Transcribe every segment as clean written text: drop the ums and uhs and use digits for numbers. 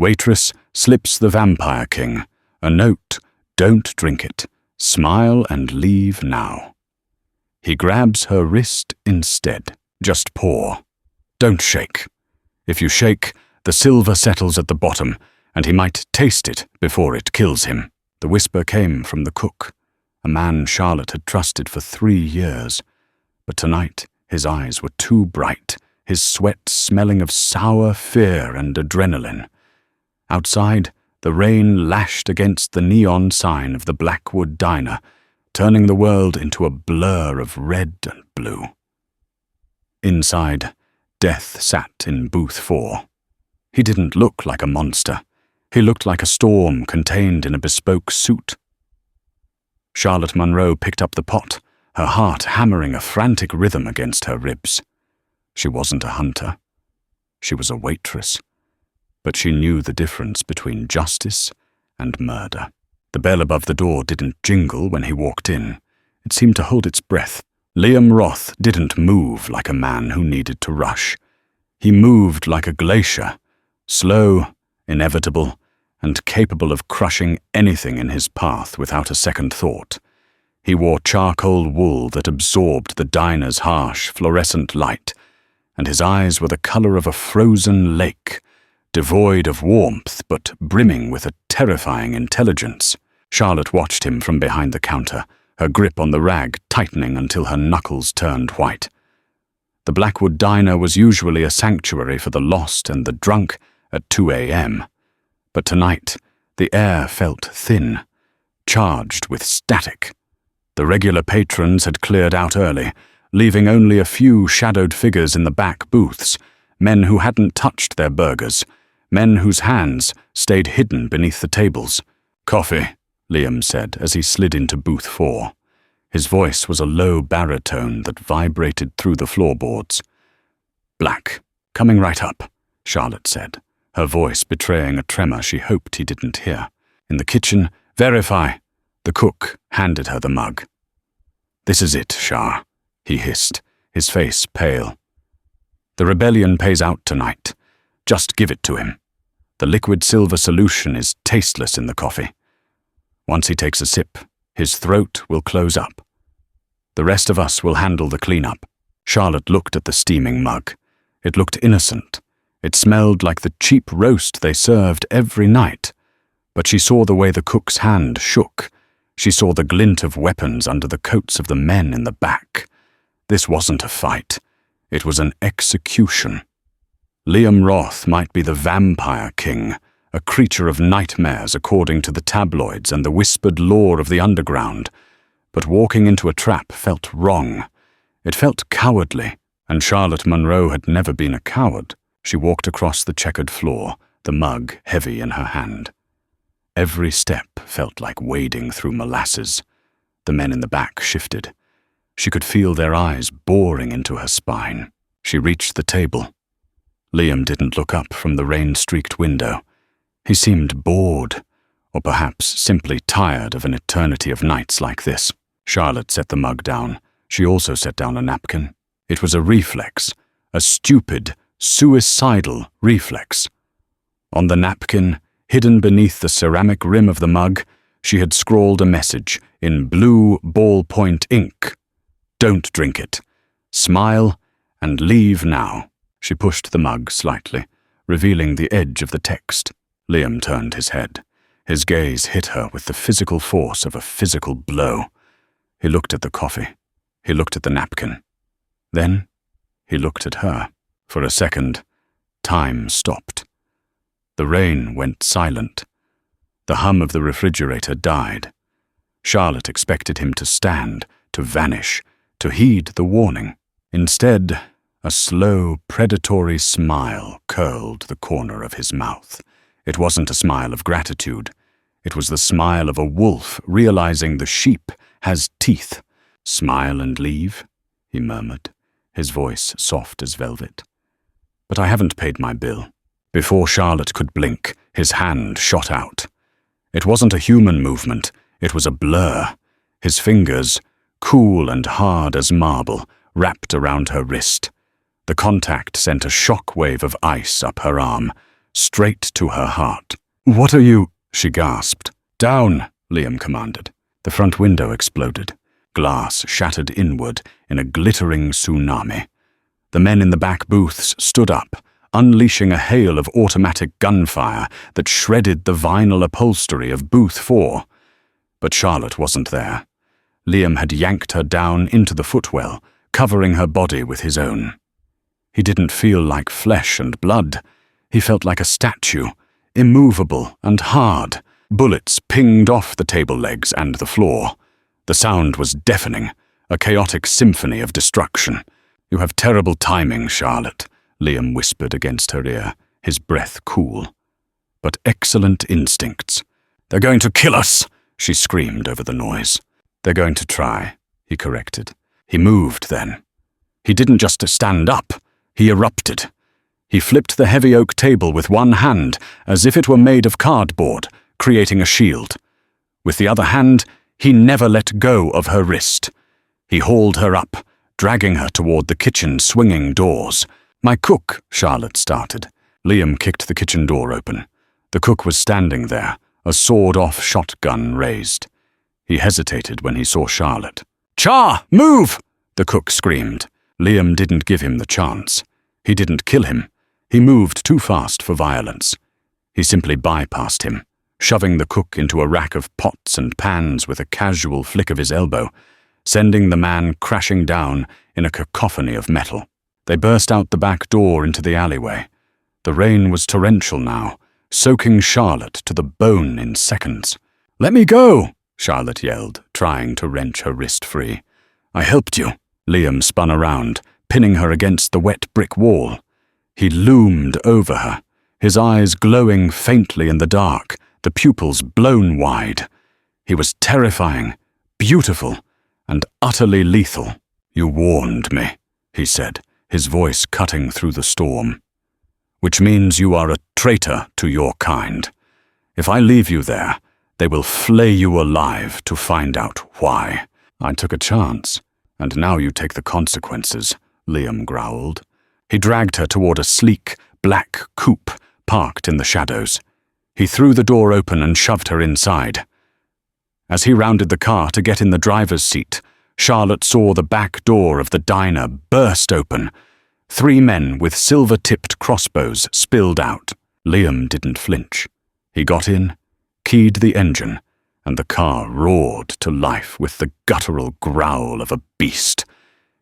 Waitress slips the Vampire King a note, "Don't drink it. Smile and leave now." He grabs her wrist instead. "Just pour. Don't shake. If you shake, the silver settles at the bottom, and he might taste it before it kills him." The whisper came from the cook, a man Charlotte had trusted for 3 years. But tonight his eyes were too bright, his sweat smelling of sour fear and adrenaline. Outside, the rain lashed against the neon sign of the Blackwood Diner, turning the world into a blur of red and blue. Inside, Death sat in booth 4. He didn't look like a monster. He looked like a storm contained in a bespoke suit. Charlotte Munro picked up the pot, her heart hammering a frantic rhythm against her ribs. She wasn't a hunter. She was a waitress. But she knew the difference between justice and murder. The bell above the door didn't jingle when he walked in. It seemed to hold its breath. Liam Roth didn't move like a man who needed to rush. He moved like a glacier, slow, inevitable, and capable of crushing anything in his path without a second thought. He wore charcoal wool that absorbed the diner's harsh, fluorescent light, and his eyes were the color of a frozen lake, devoid of warmth but brimming with a terrifying intelligence. Charlotte watched him from behind the counter, her grip on the rag tightening until her knuckles turned white. The Blackwood Diner was usually a sanctuary for the lost and the drunk at 2 a.m., but tonight the air felt thin, charged with static. The regular patrons had cleared out early, leaving only a few shadowed figures in the back booths, men who hadn't touched their burgers, men whose hands stayed hidden beneath the tables. "Coffee," Liam said as he slid into booth 4. His voice was a low baritone that vibrated through the floorboards. "Black, coming right up," Charlotte said, her voice betraying a tremor she hoped he didn't hear. In the kitchen, "Verify." The cook handed her the mug. "This is it, Char," he hissed, his face pale. "The rebellion pays out tonight. Just give it to him. The liquid silver solution is tasteless in the coffee. Once he takes a sip, his throat will close up. The rest of us will handle the cleanup." Charlotte looked at the steaming mug. It looked innocent. It smelled like the cheap roast they served every night. But she saw the way the cook's hand shook. She saw the glint of weapons under the coats of the men in the back. This wasn't a fight. It was an execution. Liam Roth might be the Vampire King, a creature of nightmares according to the tabloids and the whispered lore of the underground, but walking into a trap felt wrong. It felt cowardly, and Charlotte Munro had never been a coward. She walked across the checkered floor, the mug heavy in her hand. Every step felt like wading through molasses. The men in the back shifted. She could feel their eyes boring into her spine. She reached the table. Liam didn't look up from the rain-streaked window. He seemed bored, or perhaps simply tired of an eternity of nights like this. Charlotte set the mug down. She also set down a napkin. It was a reflex, a stupid, suicidal reflex. On the napkin, hidden beneath the ceramic rim of the mug, she had scrawled a message in blue ballpoint ink. "Don't drink it. Smile and leave now." She pushed the mug slightly, revealing the edge of the text. Liam turned his head. His gaze hit her with the physical force of a physical blow. He looked at the coffee. He looked at the napkin. Then he looked at her. For a second, time stopped. The rain went silent. The hum of the refrigerator died. Charlotte expected him to stand, to vanish, to heed the warning. Instead, a slow, predatory smile curled the corner of his mouth. It wasn't a smile of gratitude. It was the smile of a wolf realizing the sheep has teeth. "Smile and leave," he murmured, his voice soft as velvet. "But I haven't paid my bill." Before Charlotte could blink, his hand shot out. It wasn't a human movement, it was a blur. His fingers, cool and hard as marble, wrapped around her wrist. The contact sent a shock wave of ice up her arm. straight to her heart. "What are you?" she gasped. "Down," Liam commanded. The front window exploded. Glass shattered inward in a glittering tsunami. The men in the back booths stood up, unleashing a hail of automatic gunfire that shredded the vinyl upholstery of Booth 4. But Charlotte wasn't there. Liam had yanked her down into the footwell, covering her body with his own. He didn't feel like flesh and blood. He felt like a statue, immovable and hard. Bullets pinged off the table legs and the floor. The sound was deafening, a chaotic symphony of destruction. "You have terrible timing, Charlotte," Liam whispered against her ear, his breath cool. "But excellent instincts." "They're going to kill us!" she screamed over the noise. "They're going to try," he corrected. He moved then. He didn't just stand up, he erupted. He flipped the heavy oak table with one hand, as if it were made of cardboard, creating a shield. With the other hand, he never let go of her wrist. He hauled her up, dragging her toward the kitchen's swinging doors. "My cook," Charlotte started. Liam kicked the kitchen door open. The cook was standing there, a sawed-off shotgun raised. He hesitated when he saw Charlotte. "Char, move!" the cook screamed. Liam didn't give him the chance. He didn't kill him. He moved too fast for violence. He simply bypassed him, shoving the cook into a rack of pots and pans with a casual flick of his elbow, sending the man crashing down in a cacophony of metal. They burst out the back door into the alleyway. The rain was torrential now, soaking Charlotte to the bone in seconds. "Let me go!" Charlotte yelled, trying to wrench her wrist free. "I helped you." Liam spun around, pinning her against the wet brick wall. He loomed over her, his eyes glowing faintly in the dark, the pupils blown wide. He was terrifying, beautiful, and utterly lethal. "You warned me," he said, his voice cutting through the storm. "Which means you are a traitor to your kind. If I leave you there, they will flay you alive to find out why." "I took a chance, and now you take the consequences," Liam growled. He dragged her toward a sleek, black coupe parked in the shadows. He threw the door open and shoved her inside. As he rounded the car to get in the driver's seat, Charlotte saw the back door of the diner burst open. 3 men with silver-tipped crossbows spilled out. Liam didn't flinch. He got in, keyed the engine, and the car roared to life with the guttural growl of a beast.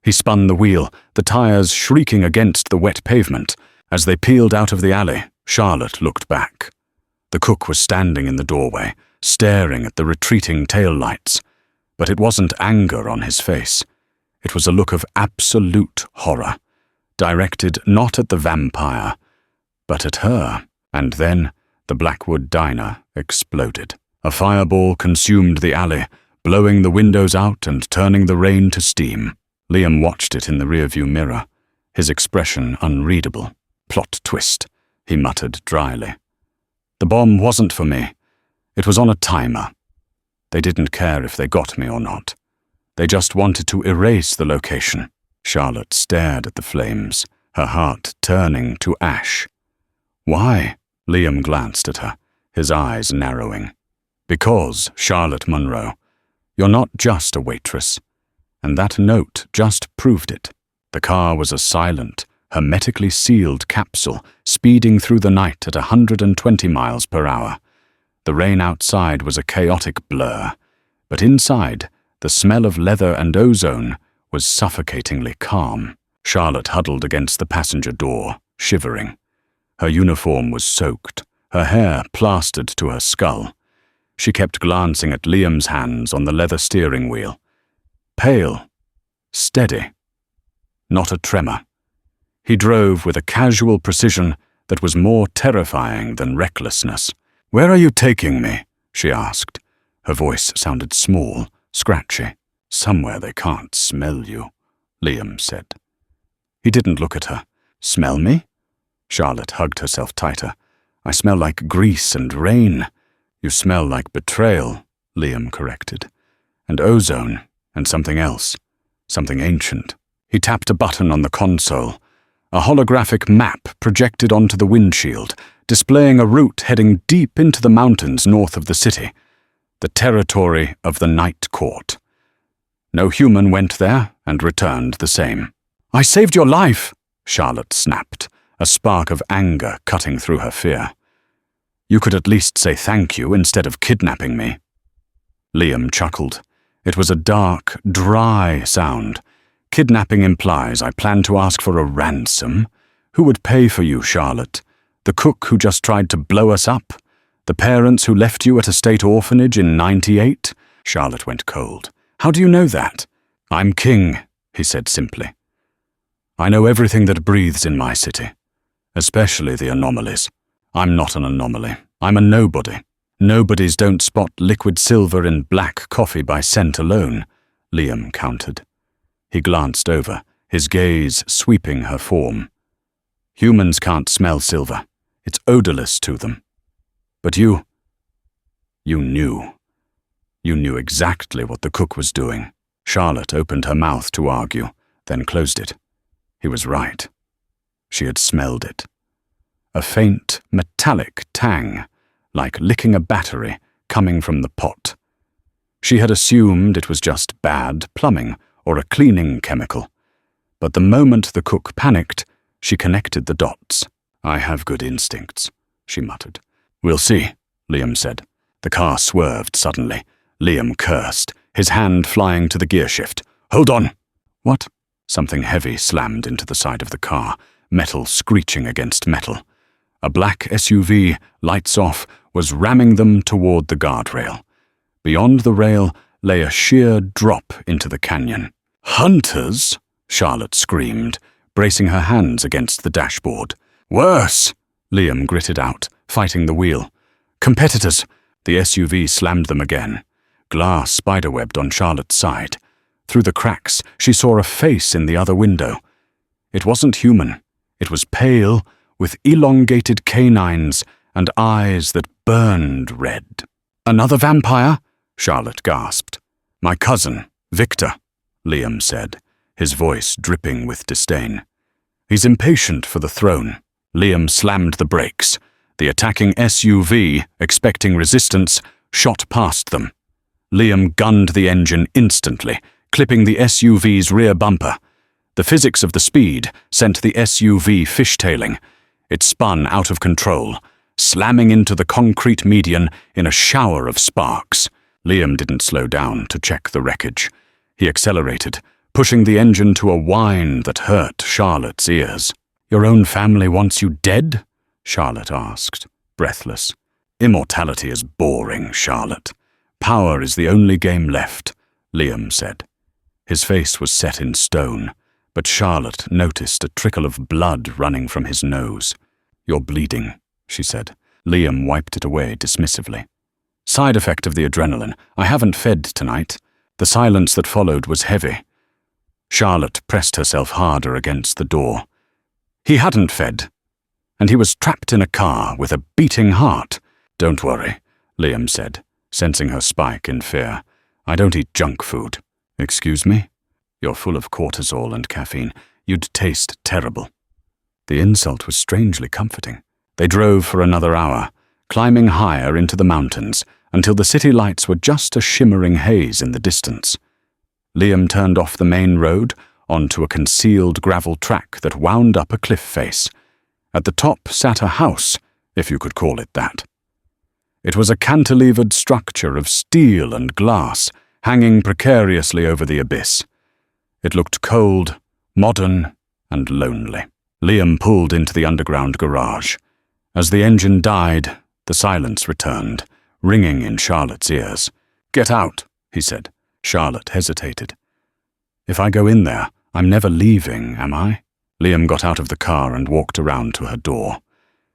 He spun the wheel, the tires shrieking against the wet pavement. As they peeled out of the alley, Charlotte looked back. The cook was standing in the doorway, staring at the retreating taillights. But it wasn't anger on his face. It was a look of absolute horror, directed not at the vampire, but at her. And then the Blackwood diner exploded. A fireball consumed the alley, blowing the windows out and turning the rain to steam. Liam watched it in the rearview mirror, his expression unreadable. "Plot twist," he muttered dryly. "The bomb wasn't for me. It was on a timer. They didn't care if they got me or not. They just wanted to erase the location." Charlotte stared at the flames, her heart turning to ash. "Why?" Liam glanced at her, his eyes narrowing. "Because, Charlotte Munro, you're not just a waitress. And that note just proved it." The car was a silent, hermetically sealed capsule speeding through the night at 120 miles per hour. The rain outside was a chaotic blur, but inside, the smell of leather and ozone was suffocatingly calm. Charlotte huddled against the passenger door, shivering. Her uniform was soaked, her hair plastered to her skull. She kept glancing at Liam's hands on the leather steering wheel. Pale, steady, not a tremor. He drove with a casual precision that was more terrifying than recklessness. "Where are you taking me?" she asked. Her voice sounded small, scratchy. "Somewhere they can't smell you," Liam said. He didn't look at her. "Smell me?" Charlotte hugged herself tighter. "I smell like grease and rain." "You smell like betrayal," Liam corrected. "And ozone, and something else, something ancient." He tapped a button on the console. A holographic map projected onto the windshield, displaying a route heading deep into the mountains north of the city, the territory of the Night Court. No human went there and returned the same. "I saved your life," Charlotte snapped, a spark of anger cutting through her fear. "You could at least say thank you instead of kidnapping me." Liam chuckled. It was a dark, dry sound. "Kidnapping implies I plan to ask for a ransom. Who would pay for you, Charlotte? The cook who just tried to blow us up? The parents who left you at a state orphanage in '98? Charlotte went cold. "How do you know that?" "I'm king," he said simply. "I know everything that breathes in my city, especially the anomalies. I'm not an anomaly. I'm a nobody. Nobodies don't spot liquid silver in black coffee by scent alone," Liam countered. He glanced over, his gaze sweeping her form. "Humans can't smell silver. It's odorless to them. But you knew. You knew exactly what the cook was doing." Charlotte opened her mouth to argue, then closed it. He was right. She had smelled it. A faint, metallic tang, like licking a battery, coming from the pot. She had assumed it was just bad plumbing or a cleaning chemical. But the moment the cook panicked, she connected the dots. "I have good instincts," she muttered. "We'll see," Liam said. The car swerved suddenly. Liam cursed, his hand flying to the gear shift. "Hold on!" "What?" Something heavy slammed into the side of the car, metal screeching against metal. A black SUV, lights off, was ramming them toward the guardrail. Beyond the rail lay a sheer drop into the canyon. "Hunters!" Charlotte screamed, bracing her hands against the dashboard. "Worse!" Liam gritted out, fighting the wheel. "Competitors!" The SUV slammed them again. Glass spiderwebbed on Charlotte's side. Through the cracks, she saw a face in the other window. It wasn't human. It was pale, with elongated canines and eyes that burned red. "Another vampire?" Charlotte gasped. "My cousin, Victor," Liam said, his voice dripping with disdain. "He's impatient for the throne." Liam slammed the brakes. The attacking SUV, expecting resistance, shot past them. Liam gunned the engine instantly, clipping the SUV's rear bumper. The physics of the speed sent the SUV fishtailing. It spun out of control, slamming into the concrete median in a shower of sparks. Liam didn't slow down to check the wreckage. He accelerated, pushing the engine to a whine that hurt Charlotte's ears. "Your own family wants you dead?" Charlotte asked, breathless. "Immortality is boring, Charlotte. Power is the only game left," Liam said. His face was set in stone, but Charlotte noticed a trickle of blood running from his nose. "You're bleeding," she said. Liam wiped it away dismissively. "Side effect of the adrenaline. I haven't fed tonight." The silence that followed was heavy. Charlotte pressed herself harder against the door. He hadn't fed, and he was trapped in a car with a beating heart. "Don't worry," Liam said, sensing her spike in fear. "I don't eat junk food." "Excuse me?" "You're full of cortisol and caffeine. You'd taste terrible." The insult was strangely comforting. They drove for another hour, climbing higher into the mountains, until the city lights were just a shimmering haze in the distance. Liam turned off the main road onto a concealed gravel track that wound up a cliff face. At the top sat a house, if you could call it that. It was a cantilevered structure of steel and glass, hanging precariously over the abyss. It looked cold, modern, and lonely. Liam pulled into the underground garage. As the engine died, the silence returned, ringing in Charlotte's ears. "Get out," he said. Charlotte hesitated. "If I go in there, I'm never leaving, am I?" Liam got out of the car and walked around to her door.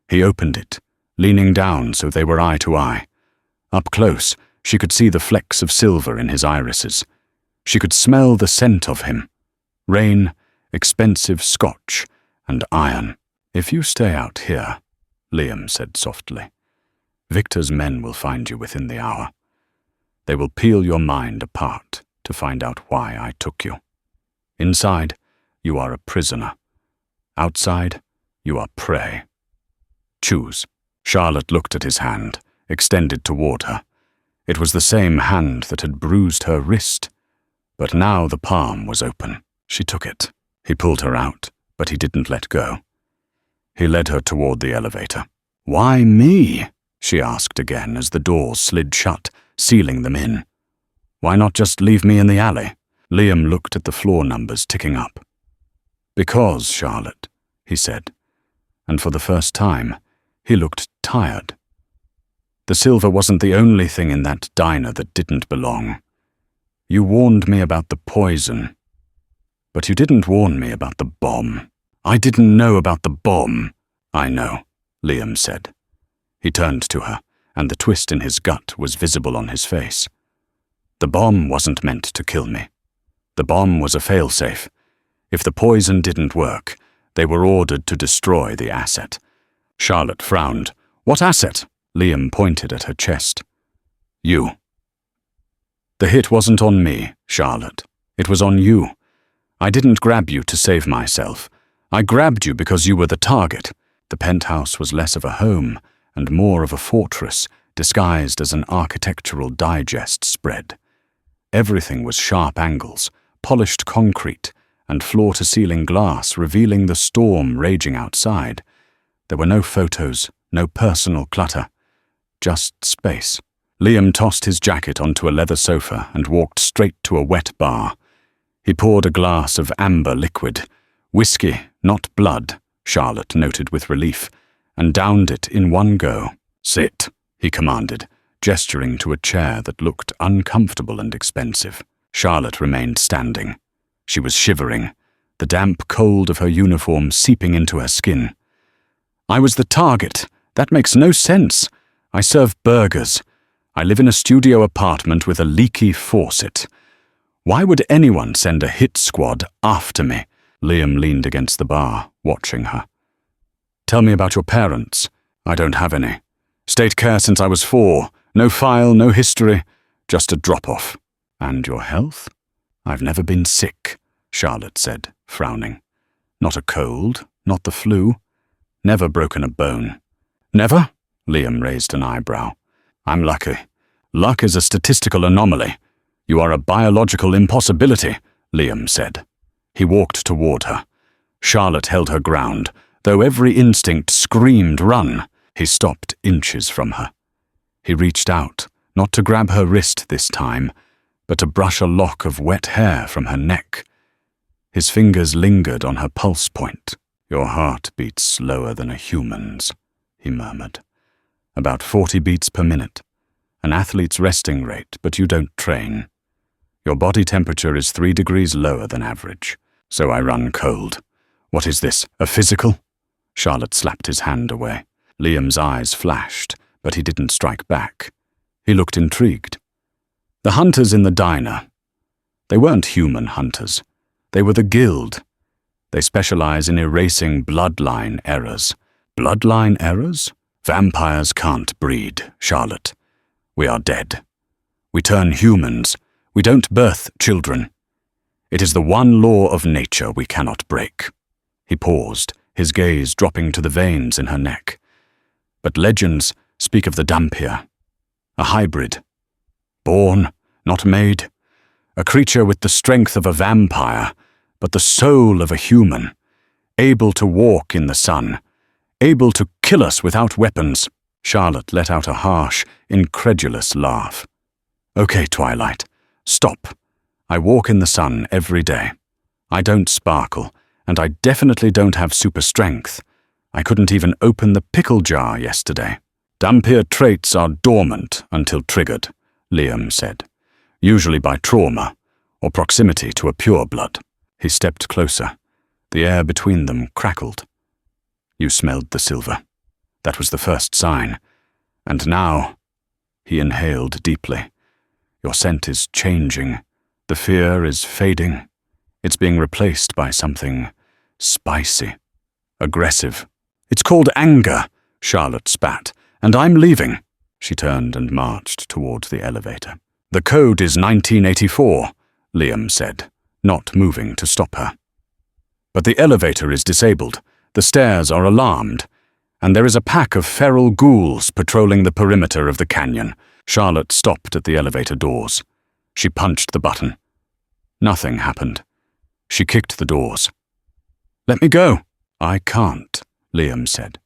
He opened it, leaning down so they were eye to eye. Up close, she could see the flecks of silver in his irises. She could smell the scent of him. Rain, expensive scotch, and iron. "If you stay out here," Liam said softly, "Victor's men will find you within the hour. They will peel your mind apart to find out why I took you. Inside, you are a prisoner. Outside, you are prey. Choose." Charlotte looked at his hand, extended toward her. It was the same hand that had bruised her wrist, but now the palm was open. She took it. He pulled her out, but he didn't let go. He led her toward the elevator. "Why me?" she asked again as the doors slid shut, sealing them in. "Why not just leave me in the alley?" Liam looked at the floor numbers ticking up. "Because, Charlotte," he said, and for the first time, he looked tired. The silver wasn't the only thing in that diner that didn't belong. You warned me about the poison, but you didn't warn me about the bomb. I didn't know about the bomb. "I know," Liam said. He turned to her, and the twist in his gut was visible on his face. "The bomb wasn't meant to kill me. The bomb was a failsafe. If the poison didn't work, they were ordered to destroy the asset." Charlotte frowned. "What asset?" Liam pointed at her chest. "You." "The hit wasn't on me, Charlotte. It was on you. I didn't grab you to save myself. I grabbed you because you were the target." The penthouse was less of a home and more of a fortress, disguised as an architectural digest spread. Everything was sharp angles, polished concrete, and floor-to-ceiling glass revealing the storm raging outside. There were no photos, no personal clutter, just space. Liam tossed his jacket onto a leather sofa and walked straight to a wet bar. He poured a glass of amber liquid, whiskey, not blood, Charlotte noted with relief, and downed it in one go. "Sit," he commanded, gesturing to a chair that looked uncomfortable and expensive. Charlotte remained standing. She was shivering, the damp cold of her uniform seeping into her skin. "I was the target. That makes no sense. I serve burgers. I live in a studio apartment with a leaky faucet. Why would anyone send a hit squad after me?" Liam leaned against the bar, watching her. "Tell me about your parents." "I don't have any. State care since I was 4. No file, no history, just a drop-off." "And your health?" "I've never been sick," Charlotte said, frowning. "Not a cold, not the flu. Never broken a bone." "Never?" Liam raised an eyebrow. "I'm lucky. Luck is a statistical anomaly. You are a biological impossibility," Liam said. He walked toward her. Charlotte held her ground, though every instinct screamed run. He stopped inches from her. He reached out, not to grab her wrist this time, but to brush a lock of wet hair from her neck. His fingers lingered on her pulse point. "Your heart beats slower than a human's," he murmured. "About 40 beats per minute. An athlete's resting rate, but you don't train. Your body temperature is 3 degrees lower than average, so I run cold. What is this, a physical?" Charlotte slapped his hand away. Liam's eyes flashed, but he didn't strike back. He looked intrigued. "The hunters in the diner. They weren't human hunters. They were the guild. They specialize in erasing bloodline errors." "Bloodline errors? Vampires can't breed, Charlotte. We are dead. We turn humans. We don't birth children. It is the one law of nature we cannot break." He paused, his gaze dropping to the veins in her neck. "But legends speak of the Dhampir. A hybrid. Born, not made. A creature with the strength of a vampire, but the soul of a human. Able to walk in the sun. Able to kill us without weapons." Charlotte let out a harsh, incredulous laugh. "Okay, Twilight. Stop. I walk in the sun every day. I don't sparkle, and I definitely don't have super strength. I couldn't even open the pickle jar yesterday." "Dhampir traits are dormant until triggered," Liam said, "usually by trauma or proximity to a pureblood." He stepped closer. The air between them crackled. "You smelled the silver. That was the first sign. And now," he inhaled deeply, "your scent is changing. The fear is fading. It's being replaced by something spicy, aggressive." "It's called anger," Charlotte spat, "and I'm leaving." She turned and marched towards the elevator. "The code is 1984, Liam said, not moving to stop her. "But the elevator is disabled. The stairs are alarmed. And there is a pack of feral ghouls patrolling the perimeter of the canyon. Charlotte stopped at the elevator doors. She punched the button. Nothing happened. She kicked the doors. "Let me go." "I can't," Liam said.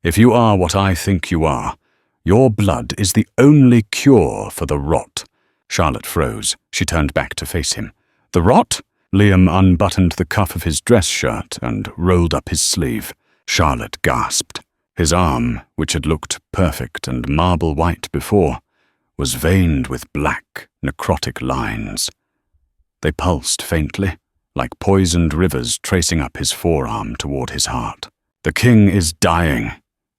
"If you are what I think you are, your blood is the only cure for the rot." Charlotte froze. She turned back to face him. "The rot?" Liam unbuttoned the cuff of his dress shirt and rolled up his sleeve. Charlotte gasped. His arm, which had looked perfect and marble white before, was veined with black, necrotic lines. They pulsed faintly, like poisoned rivers tracing up his forearm toward his heart. "The king is dying,"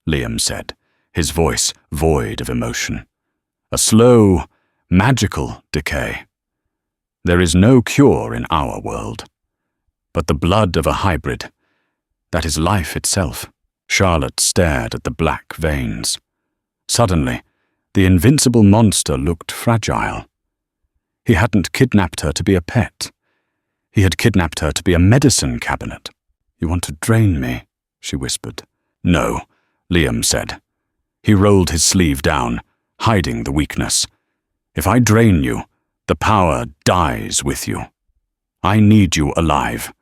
Liam said, his voice void of emotion. "A slow, magical decay. There is no cure in our world. But the blood of a hybrid, that is life itself." Charlotte stared at the black veins. Suddenly, the invincible monster looked fragile. He hadn't kidnapped her to be a pet. He had kidnapped her to be a medicine cabinet. "You want to drain me?" she whispered. "No," Liam said. He rolled his sleeve down, hiding the weakness. "If I drain you, the power dies with you. I need you alive.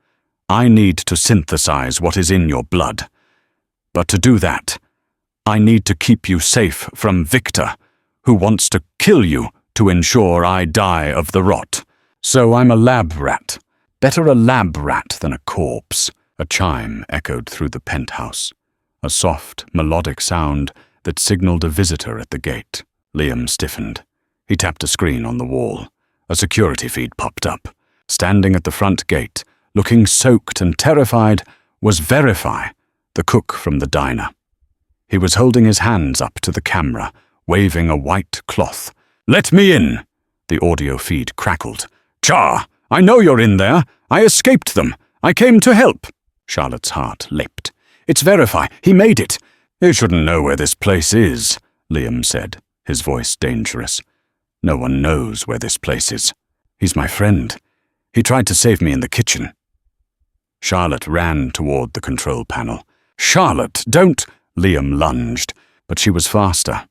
I need to synthesize what is in your blood. But to do that, I need to keep you safe from Victor, who wants to kill you to ensure I die of the rot. So I'm a lab rat. Better a lab rat than a corpse." A chime echoed through the penthouse, a soft, melodic sound that signaled a visitor at the gate. Liam stiffened. He tapped a screen on the wall. A security feed popped up. Standing at the front gate, looking soaked and terrified, was Verify, the cook from the diner. He was holding his hands up to the camera, waving a white cloth. "Let me in!" The audio feed crackled. "Char, I know you're in there. I escaped them. I came to help." Charlotte's heart leapt. "It's Verify. He made it." "You shouldn't know where this place is," Liam said, his voice dangerous. "No one knows where this place is. He's my friend. He tried to save me in the kitchen." Charlotte ran toward the control panel. "Charlotte, don't—" Liam lunged, but she was faster.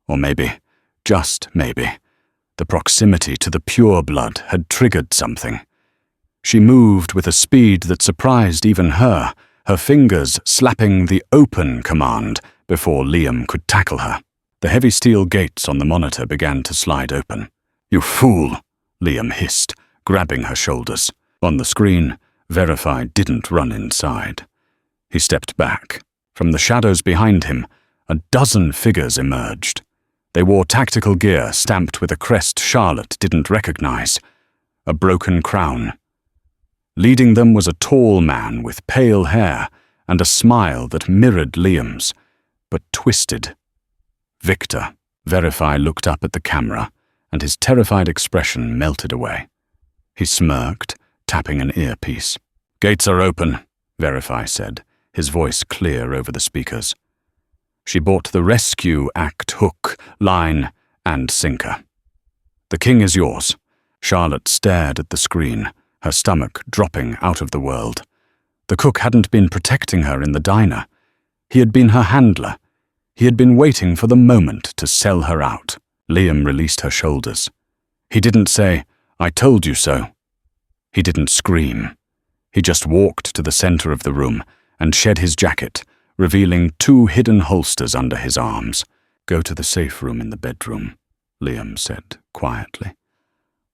Or maybe, just maybe, the proximity to the pure blood had triggered something. She moved with a speed that surprised even her fingers slapping the open command before Liam could tackle her. The heavy steel gates on the monitor began to slide open. "You fool," Liam hissed, grabbing her shoulders. On the screen, Verify didn't run inside. He stepped back. From the shadows behind him, a dozen figures emerged. They wore tactical gear stamped with a crest Charlotte didn't recognize. A broken crown. Leading them was a tall man with pale hair and a smile that mirrored Liam's, but twisted. Victor. Verify looked up at the camera, and his terrified expression melted away. He smirked, tapping an earpiece. "Gates are open," Verify said, his voice clear over the speakers. She bought the rescue act hook, line, and sinker. "The king is yours." Charlotte stared at the screen, her stomach dropping out of the world. The cook hadn't been protecting her in the diner. He had been her handler. He had been waiting for the moment to sell her out. Liam released her shoulders. He didn't say, "I told you so." He didn't scream. He just walked to the center of the room and shed his jacket, revealing 2 hidden holsters under his arms. "Go to the safe room in the bedroom," Liam said quietly.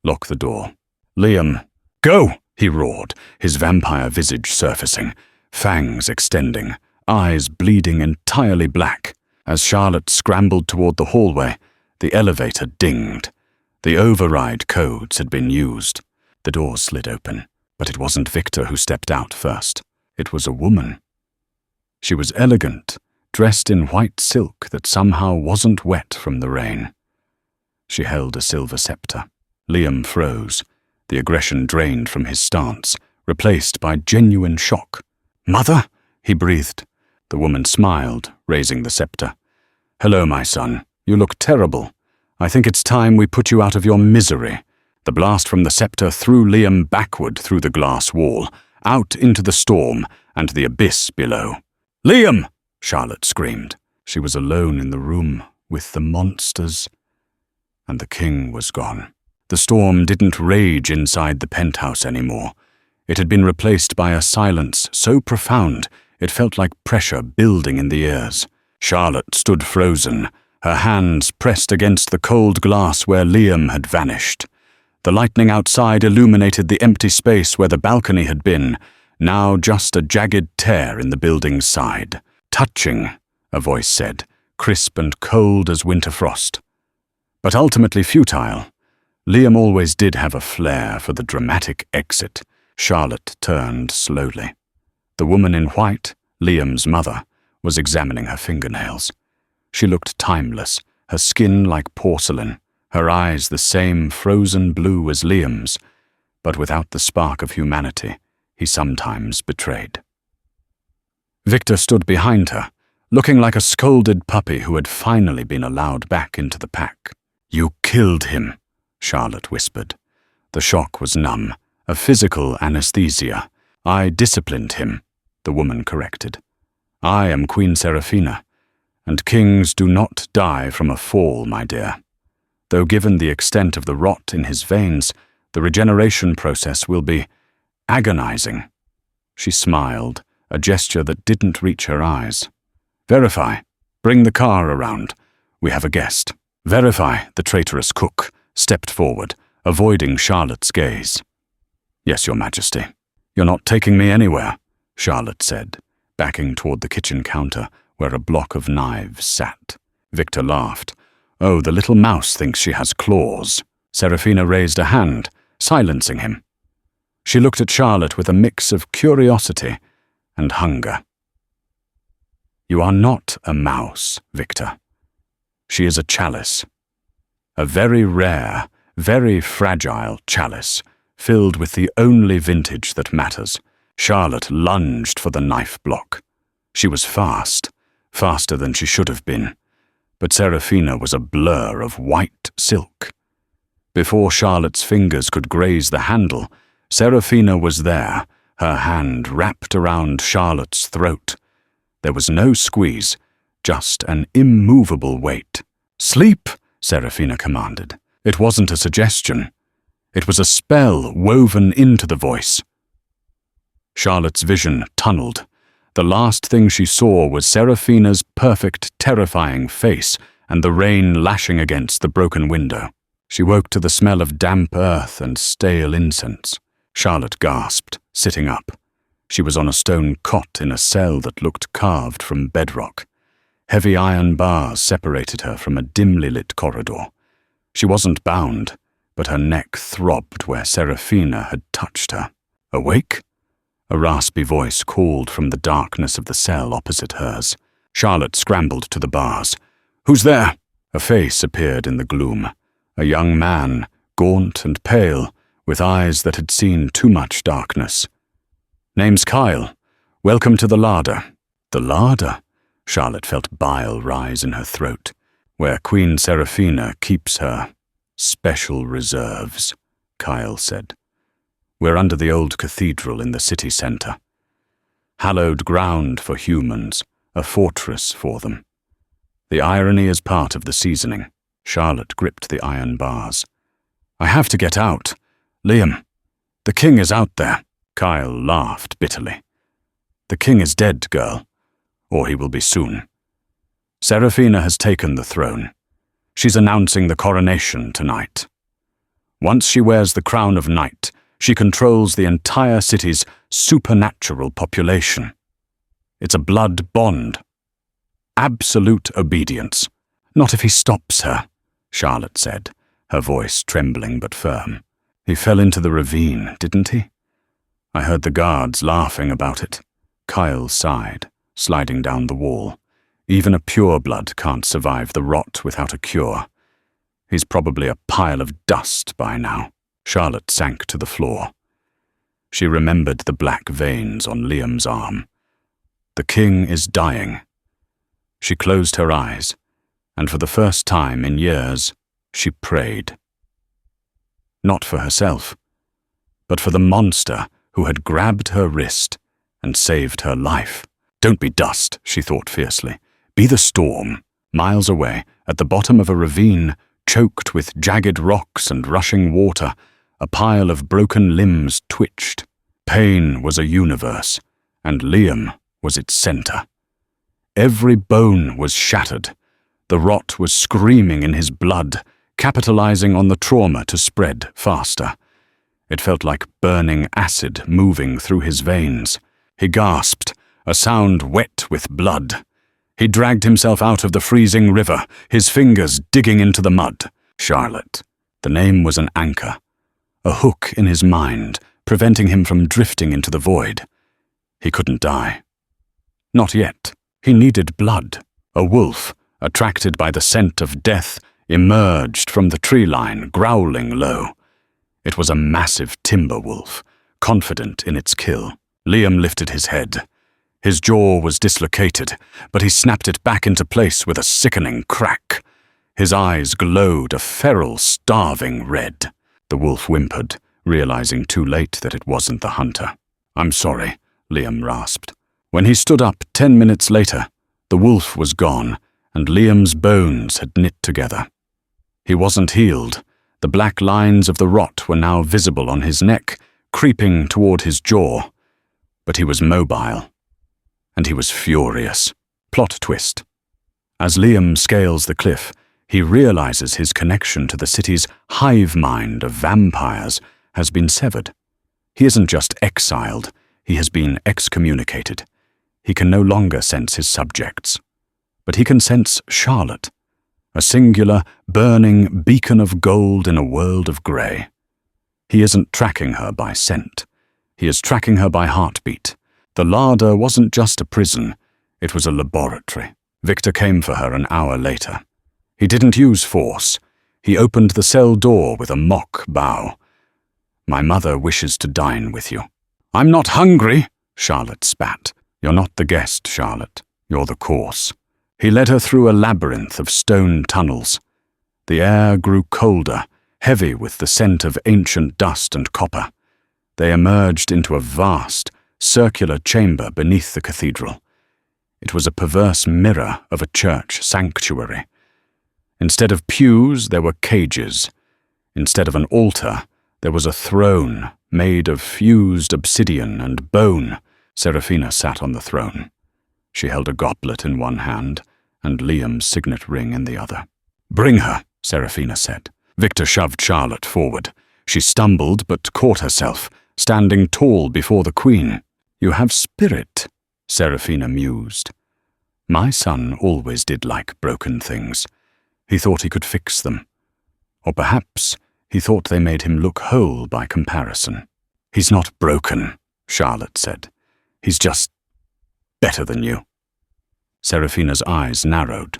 "Lock the door." "Liam, go!" he roared, his vampire visage surfacing, fangs extending, eyes bleeding entirely black. As Charlotte scrambled toward the hallway, the elevator dinged. The override codes had been used. The door slid open, but it wasn't Victor who stepped out first. It was a woman. She was elegant, dressed in white silk that somehow wasn't wet from the rain. She held a silver scepter. Liam froze, the aggression drained from his stance, replaced by genuine shock. "Mother?" he breathed. The woman smiled, raising the scepter. "Hello, my son. You look terrible. I think it's time we put you out of your misery." The blast from the scepter threw Liam backward through the glass wall, out into the storm and the abyss below. "Liam!" Charlotte screamed. She was alone in the room with the monsters, and the king was gone. The storm didn't rage inside the penthouse anymore. It had been replaced by a silence so profound it felt like pressure building in the ears. Charlotte stood frozen, her hands pressed against the cold glass where Liam had vanished. The lightning outside illuminated the empty space where the balcony had been, now just a jagged tear in the building's side. "Touching," a voice said, crisp and cold as winter frost. But ultimately futile. Liam always did have a flair for the dramatic exit. Charlotte turned slowly. The woman in white, Liam's mother, was examining her fingernails. She looked timeless, her skin like porcelain, her eyes the same frozen blue as Liam's, but without the spark of humanity he sometimes betrayed. Victor stood behind her, looking like a scolded puppy who had finally been allowed back into the pack. "You killed him," Charlotte whispered. The shock was numb, a physical anesthesia. "I disciplined him," the woman corrected. "I am Queen Seraphina, and kings do not die from a fall, my dear. Though given the extent of the rot in his veins, the regeneration process will be agonizing." She smiled, a gesture that didn't reach her eyes. "Verify. Bring the car around. We have a guest." Verify, the traitorous cook, stepped forward, avoiding Charlotte's gaze. "Yes, Your Majesty." "You're not taking me anywhere," Charlotte said, backing toward the kitchen counter where a block of knives sat. Victor laughed. "Oh, the little mouse thinks she has claws." Seraphina raised a hand, silencing him. She looked at Charlotte with a mix of curiosity and hunger. "You are not a mouse, Victor. She is a chalice. A very rare, very fragile chalice, filled with the only vintage that matters." Charlotte lunged for the knife block. She was fast, faster than she should have been, but Seraphina was a blur of white silk. Before Charlotte's fingers could graze the handle, Seraphina was there, her hand wrapped around Charlotte's throat. There was no squeeze, just an immovable weight. "Sleep," Seraphina commanded. It wasn't a suggestion. It was a spell woven into the voice. Charlotte's vision tunneled. The last thing she saw was Seraphina's perfect, terrifying face and the rain lashing against the broken window. She woke to the smell of damp earth and stale incense. Charlotte gasped, sitting up. She was on a stone cot in a cell that looked carved from bedrock. Heavy iron bars separated her from a dimly lit corridor. She wasn't bound, but her neck throbbed where Seraphina had touched her. "Awake?" A raspy voice called from the darkness of the cell opposite hers. Charlotte scrambled to the bars. "Who's there?" A face appeared in the gloom. A young man, gaunt and pale, with eyes that had seen too much darkness. "Name's Kyle. Welcome to the larder." The larder? Charlotte felt bile rise in her throat. "Where Queen Seraphina keeps her special reserves," Kyle said. "We're under the old cathedral in the city centre. Hallowed ground for humans, a fortress for them. The irony is part of the seasoning." Charlotte gripped the iron bars. "I have to get out. Liam, the king is out there." Kyle laughed bitterly. "The king is dead, girl. Or he will be soon. Seraphina has taken the throne. She's announcing the coronation tonight. Once she wears the crown of knight, she controls the entire city's supernatural population. It's a blood bond. Absolute obedience." "Not if he stops her," Charlotte said, her voice trembling but firm. "He fell into the ravine, didn't he? I heard the guards laughing about it." Kyle sighed, sliding down the wall. "Even a pureblood can't survive the rot without a cure. He's probably a pile of dust by now." Charlotte sank to the floor. She remembered the black veins on Liam's arm. The king is dying. She closed her eyes, and for the first time in years, she prayed. Not for herself, but for the monster who had grabbed her wrist and saved her life. Don't be dust, she thought fiercely. Be the storm. Miles away, at the bottom of a ravine, choked with jagged rocks and rushing water, a pile of broken limbs twitched. Pain was a universe, and Liam was its center. Every bone was shattered. The rot was screaming in his blood, capitalizing on the trauma to spread faster. It felt like burning acid moving through his veins. He gasped, a sound wet with blood. He dragged himself out of the freezing river, his fingers digging into the mud. Charlotte. The name was an anchor, a hook in his mind, preventing him from drifting into the void. He couldn't die. Not yet. He needed blood. A wolf, attracted by the scent of death, emerged from the tree line, growling low. It was a massive timber wolf, confident in its kill. Liam lifted his head. His jaw was dislocated, but he snapped it back into place with a sickening crack. His eyes glowed a feral, starving red. The wolf whimpered, realizing too late that it wasn't the hunter. "I'm sorry," Liam rasped. When he stood up 10 minutes later, the wolf was gone, and Liam's bones had knit together. He wasn't healed. The black lines of the rot were now visible on his neck, creeping toward his jaw. But he was mobile. And he was furious. Plot twist. As Liam scales the cliff, he realizes his connection to the city's hive mind of vampires has been severed. He isn't just exiled, he has been excommunicated. He can no longer sense his subjects. But he can sense Charlotte, a singular, burning beacon of gold in a world of grey. He isn't tracking her by scent. He is tracking her by heartbeat. The larder wasn't just a prison, it was a laboratory. Victor came for her an hour later. He didn't use force. He opened the cell door with a mock bow. "My mother wishes to dine with you." "I'm not hungry," Charlotte spat. "You're not the guest, Charlotte. You're the course." He led her through a labyrinth of stone tunnels. The air grew colder, heavy with the scent of ancient dust and copper. They emerged into a vast, circular chamber beneath the cathedral. It was a perverse mirror of a church sanctuary. Instead of pews, there were cages. Instead of an altar, there was a throne made of fused obsidian and bone. Serafina sat on the throne. She held a goblet in one hand and Liam's signet ring in the other. "Bring her," Serafina said. Victor shoved Charlotte forward. She stumbled but caught herself, standing tall before the queen. "You have spirit," Serafina mused. "My son always did like broken things. He thought he could fix them. Or perhaps he thought they made him look whole by comparison." "He's not broken," Charlotte said. "He's just better than you." Serafina's eyes narrowed.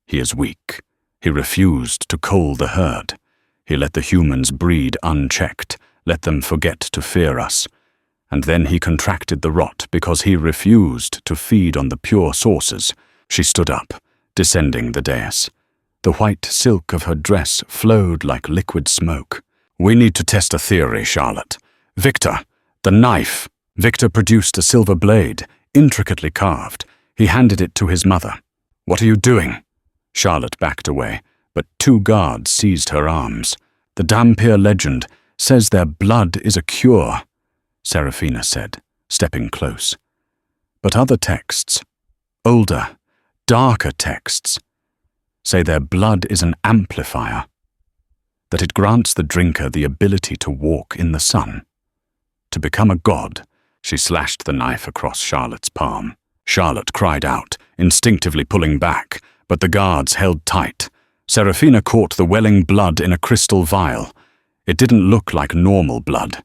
"He is weak. He refused to cull the herd. He let the humans breed unchecked, let them forget to fear us. And then he contracted the rot because he refused to feed on the pure sources." She stood up, descending the dais. The white silk of her dress flowed like liquid smoke. "We need to test a theory, Charlotte. Victor, the knife." Victor produced a silver blade, intricately carved. He handed it to his mother. "What are you doing?" Charlotte backed away, but 2 guards seized her arms. "The Dhampir legend says their blood is a cure," Serafina said, stepping close. "But other texts, older, darker texts, say their blood is an amplifier, that it grants the drinker the ability to walk in the sun, to become a god." She slashed the knife across Charlotte's palm. Charlotte cried out, instinctively pulling back, but the guards held tight. Serafina caught the welling blood in a crystal vial. It didn't look like normal blood.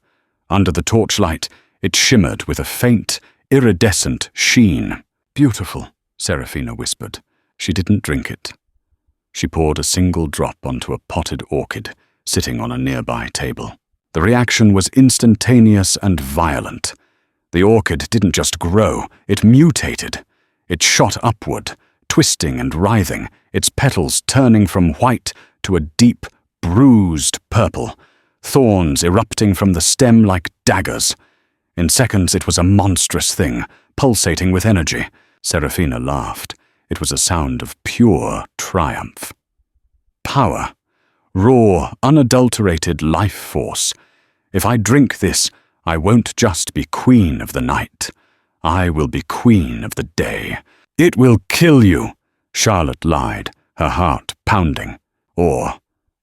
Under the torchlight, it shimmered with a faint, iridescent sheen. "Beautiful," Serafina whispered. She didn't drink it. She poured a single drop onto a potted orchid, sitting on a nearby table. The reaction was instantaneous and violent. The orchid didn't just grow, it mutated. It shot upward, twisting and writhing, its petals turning from white to a deep, bruised purple, thorns erupting from the stem like daggers. In seconds it was a monstrous thing, pulsating with energy. Serafina laughed. It was a sound of pure triumph. Power. Raw, unadulterated life force. If I drink this, I won't just be queen of the night. I will be queen of the day. It will kill you, Charlotte lied, her heart pounding. Or,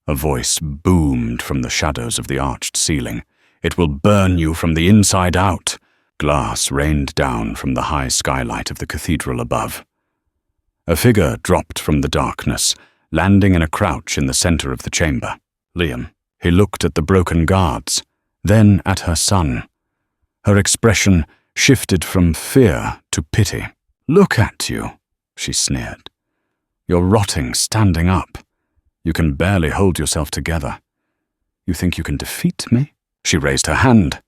a voice boomed from the shadows of the arched ceiling, it will burn you from the inside out. Glass rained down from the high skylight of the cathedral above. A figure dropped from the darkness, landing in a crouch in the center of the chamber. Liam. He looked at the broken guards, then at her son. Her expression shifted from fear to pity. Look at you, she sneered. You're rotting standing up. You can barely hold yourself together. You think you can defeat me? She raised her hand.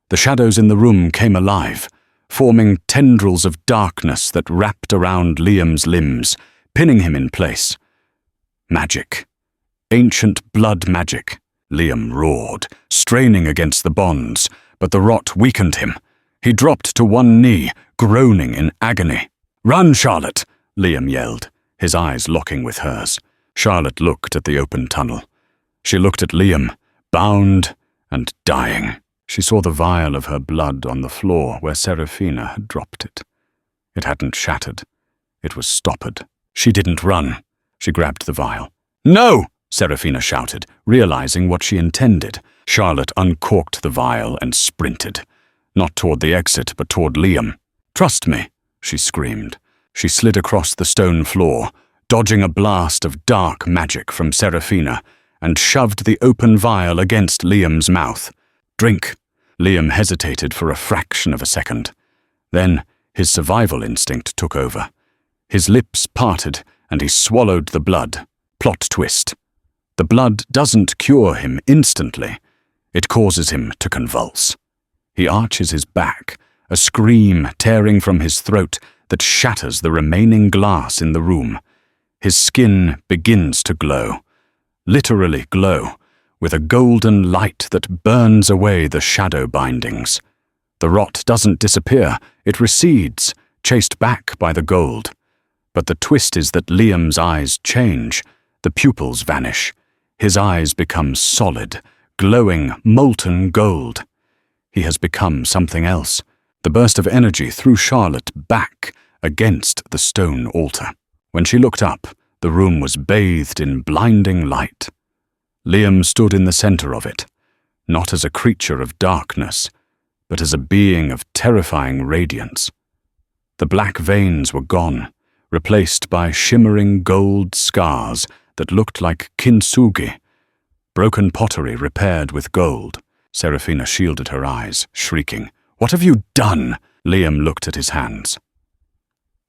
The shadows in the room came alive, forming tendrils of darkness that wrapped around Liam's limbs, pinning him in place. Magic. Ancient blood magic. Liam roared, straining against the bonds, but the rot weakened him. He dropped to one knee, groaning in agony. Run, Charlotte, Liam yelled, his eyes locking with hers. Charlotte looked at the open tunnel. She looked at Liam, bound and dying. She saw the vial of her blood on the floor where Serafina had dropped it. It hadn't shattered. It was stoppered. She didn't run. She grabbed the vial. No! Serafina shouted, realizing what she intended. Charlotte uncorked the vial and sprinted. Not toward the exit, but toward Liam. Trust me, she screamed. She slid across the stone floor, dodging a blast of dark magic from Serafina, and shoved the open vial against Liam's mouth. Drink. Liam hesitated for a fraction of a second. Then his survival instinct took over. His lips parted, and he swallowed the blood. Plot twist. The blood doesn't cure him instantly. It causes him to convulse. He arches his back, a scream tearing from his throat that shatters the remaining glass in the room. His skin begins to glow. Literally glow, with a golden light that burns away the shadow bindings. The rot doesn't disappear, it recedes, chased back by the gold. But the twist is that Liam's eyes change, the pupils vanish. His eyes become solid, glowing, molten gold. He has become something else. The burst of energy threw Charlotte back against the stone altar. When she looked up, the room was bathed in blinding light. Liam stood in the center of it, not as a creature of darkness, but as a being of terrifying radiance. The black veins were gone, replaced by shimmering gold scars that looked like kintsugi, broken pottery repaired with gold. Serafina shielded her eyes, shrieking, "What have you done?" Liam looked at his hands.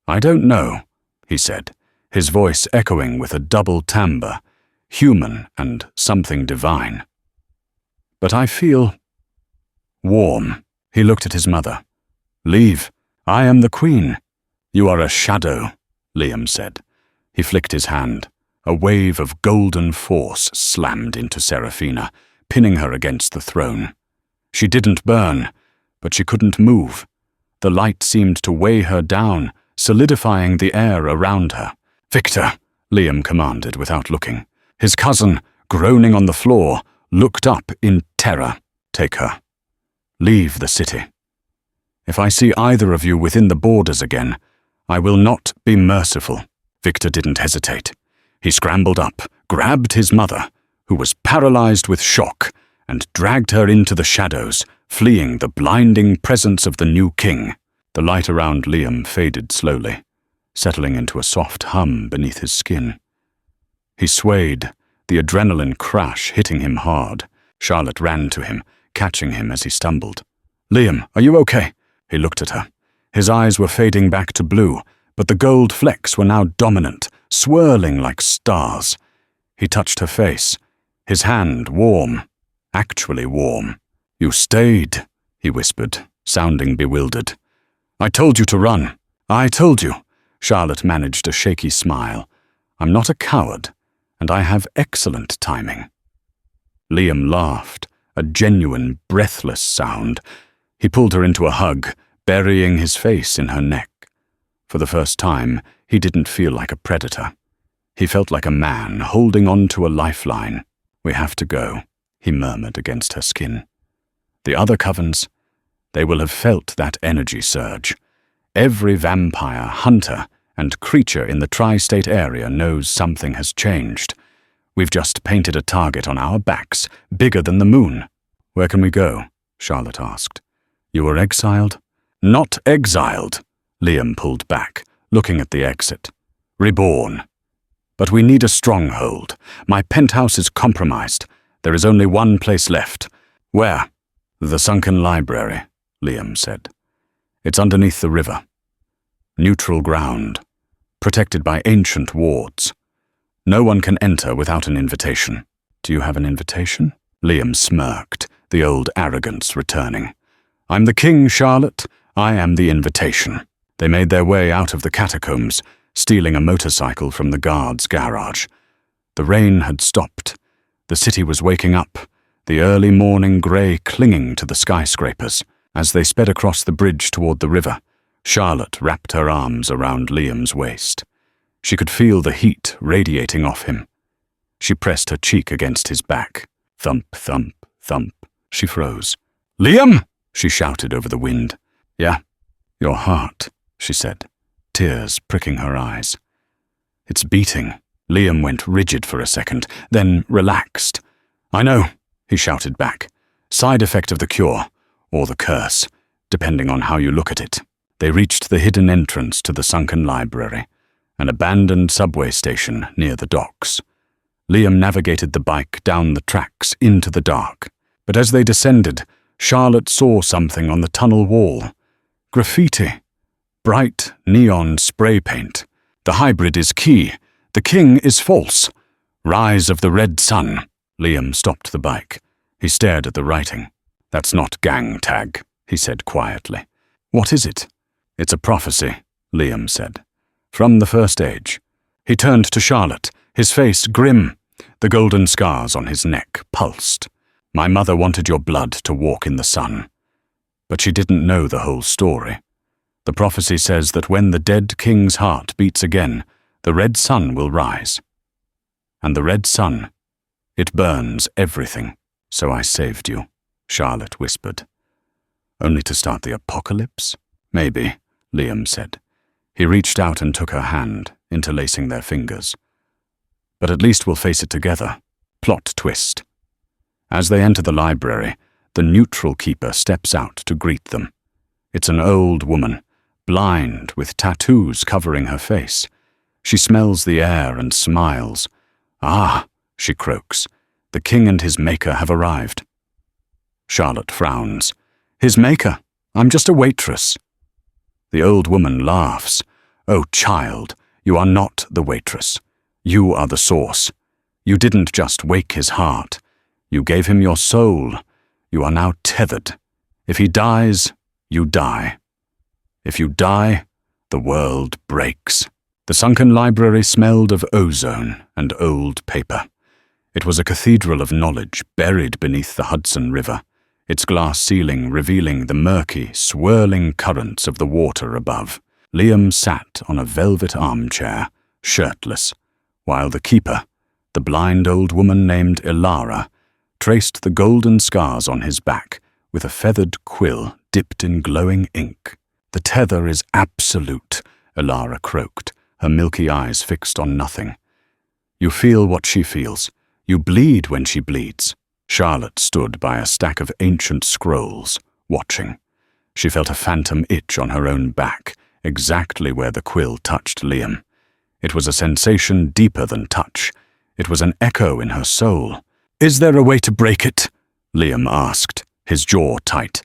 "I don't know," he said, his voice echoing with a double timbre, human and something divine. "But I feel warm." He looked at his mother. "Leave. I am the queen." "You are a shadow," Liam said. He flicked his hand. A wave of golden force slammed into Serafina, pinning her against the throne. She didn't burn, but she couldn't move. The light seemed to weigh her down, solidifying the air around her. "Victor," Liam commanded without looking. His cousin, groaning on the floor, looked up in terror. "Take her. Leave the city. If I see either of you within the borders again, I will not be merciful." Victor didn't hesitate. He scrambled up, grabbed his mother, who was paralyzed with shock, and dragged her into the shadows, fleeing the blinding presence of the new king. The light around Liam faded slowly, settling into a soft hum beneath his skin. He swayed, the adrenaline crash hitting him hard. Charlotte ran to him, catching him as he stumbled. "Liam, are you okay?" He looked at her. His eyes were fading back to blue, but the gold flecks were now dominant, swirling like stars. He touched her face, his hand warm, actually warm. "You stayed," he whispered, sounding bewildered. "I told you to run. I told you." Charlotte managed a shaky smile. "I'm not a coward, and I have excellent timing." Liam laughed, a genuine, breathless sound. He pulled her into a hug, burying his face in her neck. For the first time, he didn't feel like a predator. He felt like a man holding on to a lifeline. "We have to go," he murmured against her skin. The other covens, they will have felt that energy surge. Every vampire, hunter, and creature in the tri-state area knows something has changed. We've just painted a target on our backs, bigger than the moon. "Where can we go?" Charlotte asked. "You were exiled?" "Not exiled," Liam pulled back, looking at the exit. "Reborn. But we need a stronghold. My penthouse is compromised. There is only one place left." "Where?" "The sunken library," Liam said. "It's underneath the river. Neutral ground, protected by ancient wards. No one can enter without an invitation." "Do you have an invitation?" Liam smirked, the old arrogance returning. "I'm the king, Charlotte. I am the invitation." They made their way out of the catacombs, stealing a motorcycle from the guard's garage. The rain had stopped. The city was waking up, the early morning grey clinging to the skyscrapers. As they sped across the bridge toward the river, Charlotte wrapped her arms around Liam's waist. She could feel the heat radiating off him. She pressed her cheek against his back. Thump, thump, thump. She froze. "Liam!" she shouted over the wind. "Yeah, your heart," she said, tears pricking her eyes. "It's beating." Liam went rigid for a second, then relaxed. "I know," he shouted back. "Side effect of the cure, or the curse, depending on how you look at it." They reached the hidden entrance to the sunken library, an abandoned subway station near the docks. Liam navigated the bike down the tracks into the dark. But as they descended, Charlotte saw something on the tunnel wall. Graffiti. Bright neon spray paint. "The hybrid is key. The king is false. Rise of the red sun." Liam stopped the bike. He stared at the writing. "That's not gang tag," he said quietly. "What is it?" "It's a prophecy," Liam said. "From the first age." He turned to Charlotte, his face grim. The golden scars on his neck pulsed. "My mother wanted your blood to walk in the sun." But she didn't know the whole story. The prophecy says that when the dead king's heart beats again, the red sun will rise. And the red sun, it burns everything. "So I saved you," Charlotte whispered. "Only to start the apocalypse?" "Maybe," Liam said. He reached out and took her hand, interlacing their fingers. "But at least we'll face it together." Plot twist. As they enter the library, the neutral keeper steps out to greet them. It's an old woman, blind, with tattoos covering her face. She smells the air and smiles. "Ah," she croaks, "the king and his maker have arrived." Charlotte frowns. "His maker? I'm just a waitress." The old woman laughs. "Oh, child, you are not the waitress. You are the source. You didn't just wake his heart. You gave him your soul. You are now tethered. If he dies, you die. If you die, the world breaks." The sunken library smelled of ozone and old paper. It was a cathedral of knowledge buried beneath the Hudson River, its glass ceiling revealing the murky, swirling currents of the water above. Liam sat on a velvet armchair, shirtless, while the keeper, the blind old woman named Ilara, traced the golden scars on his back with a feathered quill dipped in glowing ink. "The tether is absolute," Ilara croaked, her milky eyes fixed on nothing. "You feel what she feels. You bleed when she bleeds." Charlotte stood by a stack of ancient scrolls, watching. She felt a phantom itch on her own back, exactly where the quill touched Liam. It was a sensation deeper than touch. It was an echo in her soul. "Is there a way to break it?" Liam asked, his jaw tight.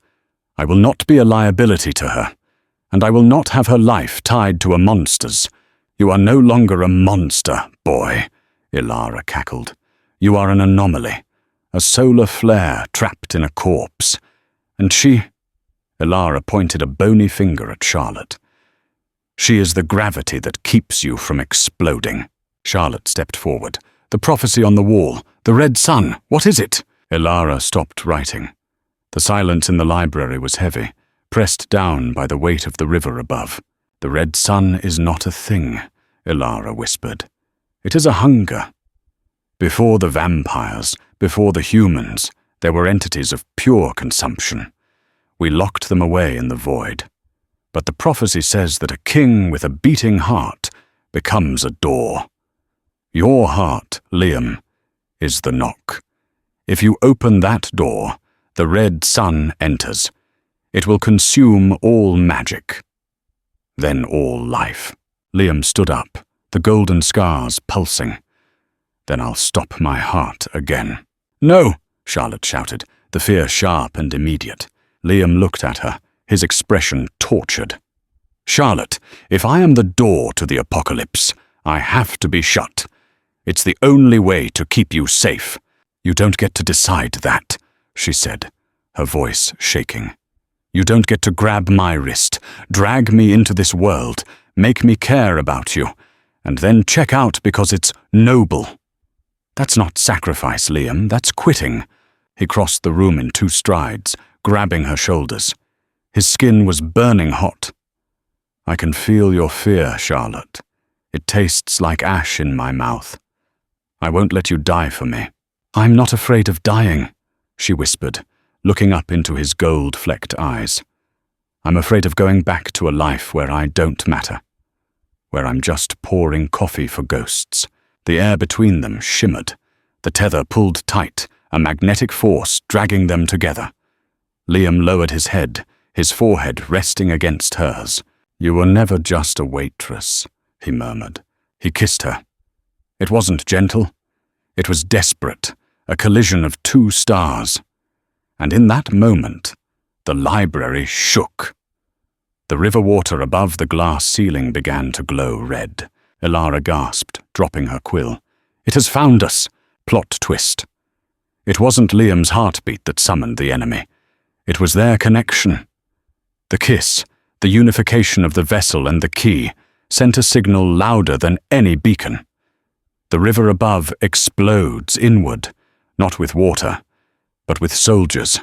"I will not be a liability to her, and I will not have her life tied to a monster's." "You are no longer a monster, boy," Ilara cackled. "You are an anomaly, a solar flare trapped in a corpse." And she... Ilara pointed a bony finger at Charlotte. "She is the gravity that keeps you from exploding." Charlotte stepped forward. "The prophecy on the wall, the red sun, what is it?" Ilara stopped writing. The silence in the library was heavy, pressed down by the weight of the river above. "The red sun is not a thing," Ilara whispered. "It is a hunger. Before the vampires, before the humans, there were entities of pure consumption. We locked them away in the void. But the prophecy says that a king with a beating heart becomes a door. Your heart, Liam, is the knock. If you open that door, the red sun enters. It will consume all magic. Then all life." Liam stood up, the golden scars pulsing. "Then I'll stop my heart again." "No!" Charlotte shouted, the fear sharp and immediate. Liam looked at her, his expression tortured. "Charlotte, if I am the door to the apocalypse, I have to be shut. It's the only way to keep you safe." "You don't get to decide that," she said, her voice shaking. "You don't get to grab my wrist, drag me into this world, make me care about you, and then check out because it's noble. That's not sacrifice, Liam, that's quitting." He crossed the room in 2 strides, grabbing her shoulders. His skin was burning hot. "I can feel your fear, Charlotte. It tastes like ash in my mouth. I won't let you die for me." "I'm not afraid of dying," she whispered, looking up into his gold-flecked eyes. "I'm afraid of going back to a life where I don't matter, where I'm just pouring coffee for ghosts." The air between them shimmered. The tether pulled tight, a magnetic force dragging them together. Liam lowered his head, his forehead resting against hers. "You were never just a waitress," he murmured. He kissed her. It wasn't gentle. It was desperate, a collision of 2 stars. And in that moment, the library shook. The river water above the glass ceiling began to glow red. Ilara gasped, dropping her quill. "It has found us!" Plot twist. It wasn't Liam's heartbeat that summoned the enemy. It was their connection. The kiss, the unification of the vessel and the key, sent a signal louder than any beacon. The river above explodes inward, not with water, but with soldiers.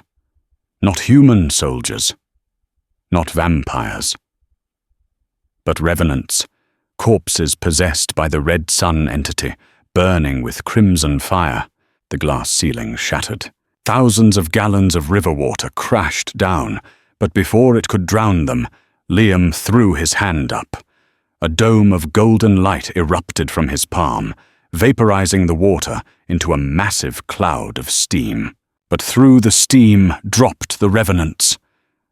Not human soldiers. Not vampires. But revenants, corpses possessed by the red sun entity, burning with crimson fire. The glass ceiling shattered. Thousands of gallons of river water crashed down, but before it could drown them, Liam threw his hand up. A dome of golden light erupted from his palm, vaporizing the water into a massive cloud of steam. But through the steam dropped the revenants.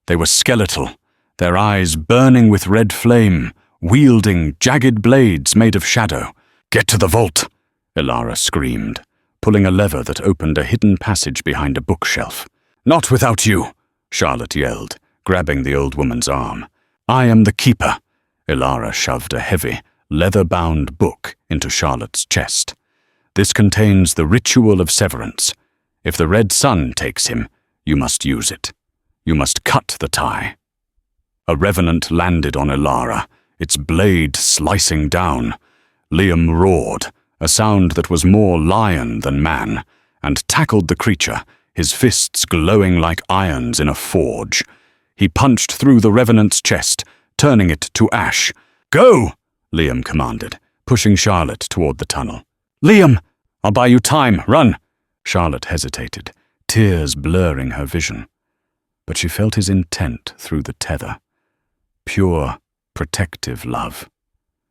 They were skeletal, their eyes burning with red flame, wielding jagged blades made of shadow. "Get to the vault!" Ilara screamed, pulling a lever that opened a hidden passage behind a bookshelf. "Not without you!" Charlotte yelled, grabbing the old woman's arm. "I am the keeper." Ilara shoved a heavy, leather-bound book into Charlotte's chest. "This contains the ritual of severance. If the red sun takes him, you must use it. You must cut the tie." A revenant landed on Ilara, its blade slicing down. Liam roared, a sound that was more lion than man, and tackled the creature, his fists glowing like irons in a forge. He punched through the revenant's chest, turning it to ash. "Go!" Liam commanded, pushing Charlotte toward the tunnel. "Liam! I'll buy you time, run!" Charlotte hesitated, tears blurring her vision. But she felt his intent through the tether. Pure, protective love.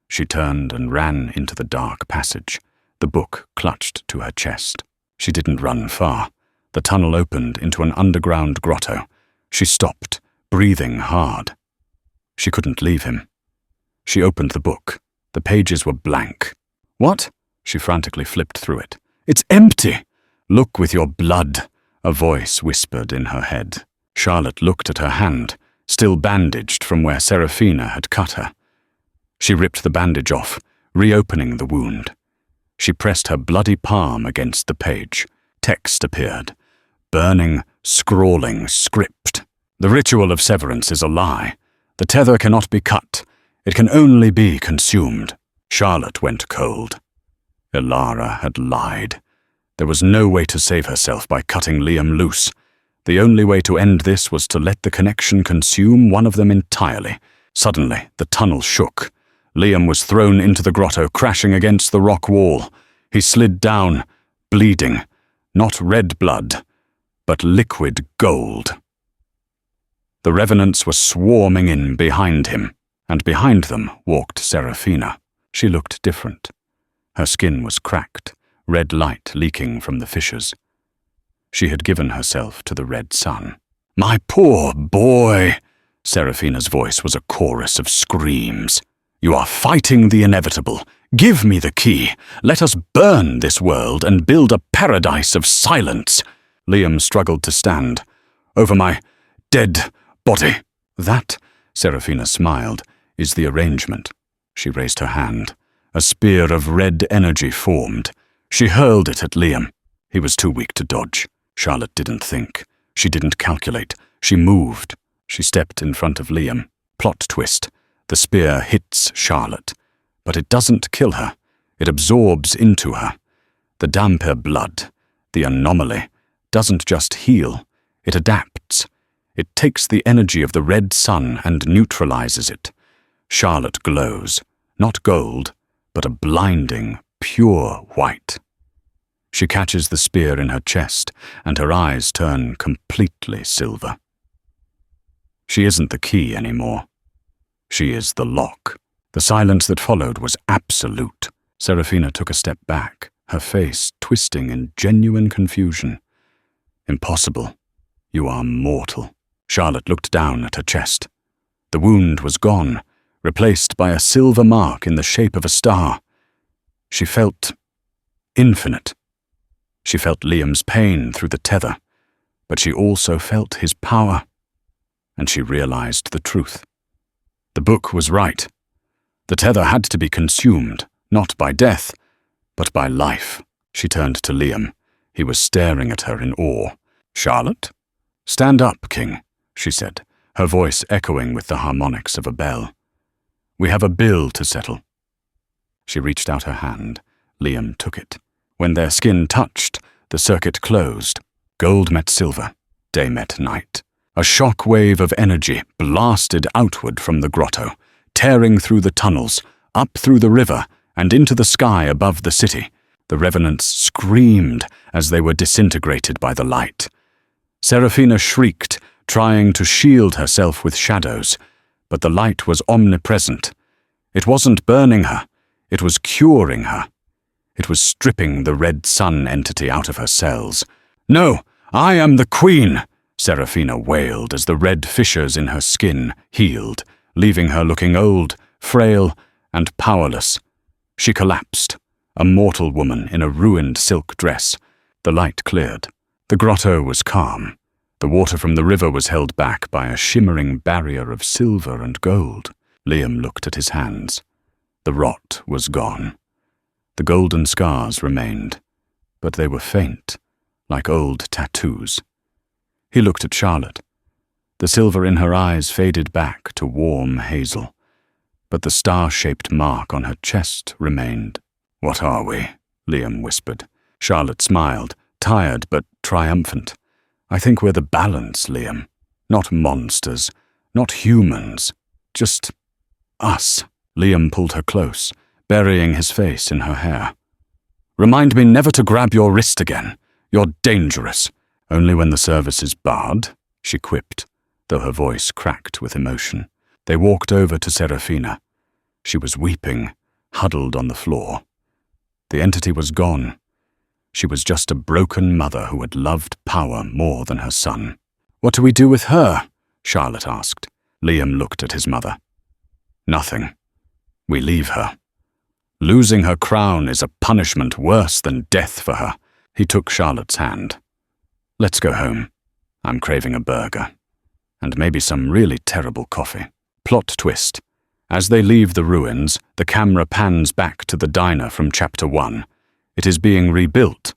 She turned and ran into the dark passage, the book clutched to her chest. She didn't run far. The tunnel opened into an underground grotto. She stopped, breathing hard. She couldn't leave him. She opened the book. The pages were blank. "What?" She frantically flipped through it. "It's empty!" "Look with your blood," a voice whispered in her head. Charlotte looked at her hand, still bandaged from where Serafina had cut her. She ripped the bandage off, reopening the wound. She pressed her bloody palm against the page. Text appeared. Burning, scrawling script. "The ritual of severance is a lie. The tether cannot be cut. It can only be consumed." Charlotte went cold. Ilara had lied. There was no way to save herself by cutting Liam loose. The only way to end this was to let the connection consume one of them entirely. Suddenly, the tunnel shook. Liam was thrown into the grotto, crashing against the rock wall. He slid down, bleeding. Not red blood, but liquid gold. The revenants were swarming in behind him, and behind them walked Seraphina. She looked different. Her skin was cracked, red light leaking from the fissures. She had given herself to the red sun. "My poor boy!" Seraphina's voice was a chorus of screams. "You are fighting the inevitable. Give me the key. Let us burn this world and build a paradise of silence." Liam struggled to stand. "Over my dead body." "That," Seraphina smiled, "is the arrangement." She raised her hand. A spear of red energy formed. She hurled it at Liam. He was too weak to dodge. Charlotte didn't think. She didn't calculate. She moved. She stepped in front of Liam. Plot twist. The spear hits Charlotte. But it doesn't kill her. It absorbs into her. The damper blood, the anomaly, doesn't just heal. It adapts. It takes the energy of the red sun and neutralizes it. Charlotte glows. Not gold, but a blinding, pure white. She catches the spear in her chest, and her eyes turn completely silver. She isn't the key anymore. She is the lock. The silence that followed was absolute. Seraphina took a step back, her face twisting in genuine confusion. "Impossible. You are mortal." Charlotte looked down at her chest. The wound was gone, replaced by a silver mark in the shape of a star. She felt infinite. She felt Liam's pain through the tether, but she also felt his power, and she realized the truth. The book was right. The tether had to be consumed, not by death, but by life. She turned to Liam. He was staring at her in awe. "Charlotte?" "Stand up, King," she said, her voice echoing with the harmonics of a bell. "We have a bill to settle." She reached out her hand. Liam took it. When their skin touched, the circuit closed. Gold met silver. Day met night. A shock wave of energy blasted outward from the grotto, tearing through the tunnels, up through the river, and into the sky above the city. The revenants screamed as they were disintegrated by the light. Seraphina shrieked, trying to shield herself with shadows, but the light was omnipresent. It wasn't burning her, it was curing her. It was stripping the red sun entity out of her cells. "No, I am the queen!" Seraphina wailed as the red fissures in her skin healed, leaving her looking old, frail, and powerless. She collapsed, a mortal woman in a ruined silk dress. The light cleared. The grotto was calm. The water from the river was held back by a shimmering barrier of silver and gold. Liam looked at his hands. The rot was gone. The golden scars remained, but they were faint, like old tattoos. He looked at Charlotte. The silver in her eyes faded back to warm hazel, but the star-shaped mark on her chest remained. "What are we?" Liam whispered. Charlotte smiled, tired but triumphant. "I think we're the balance, Liam. Not monsters, not humans, just us." Liam pulled her close, burying his face in her hair. "Remind me never to grab your wrist again. You're dangerous." "Only when the service is barred," she quipped, though her voice cracked with emotion. They walked over to Seraphina. She was weeping, huddled on the floor. The entity was gone. She was just a broken mother who had loved power more than her son. "What do we do with her?" Charlotte asked. Liam looked at his mother. "Nothing. We leave her. Losing her crown is a punishment worse than death for her." He took Charlotte's hand. "Let's go home. I'm craving a burger. And maybe some really terrible coffee." Plot twist. As they leave the ruins, the camera pans back to the diner from Chapter 1. It is being rebuilt.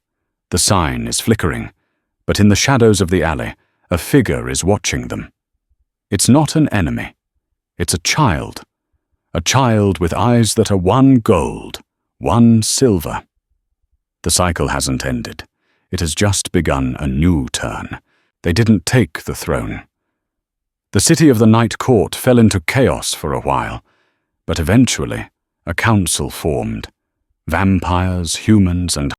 The sign is flickering, but in the shadows of the alley, a figure is watching them. It's not an enemy. It's a child. A child with eyes that are one gold, one silver. The cycle hasn't ended. It has just begun a new turn. They didn't take the throne. The city of the Night Court fell into chaos for a while, but eventually a council formed. Vampires, humans, and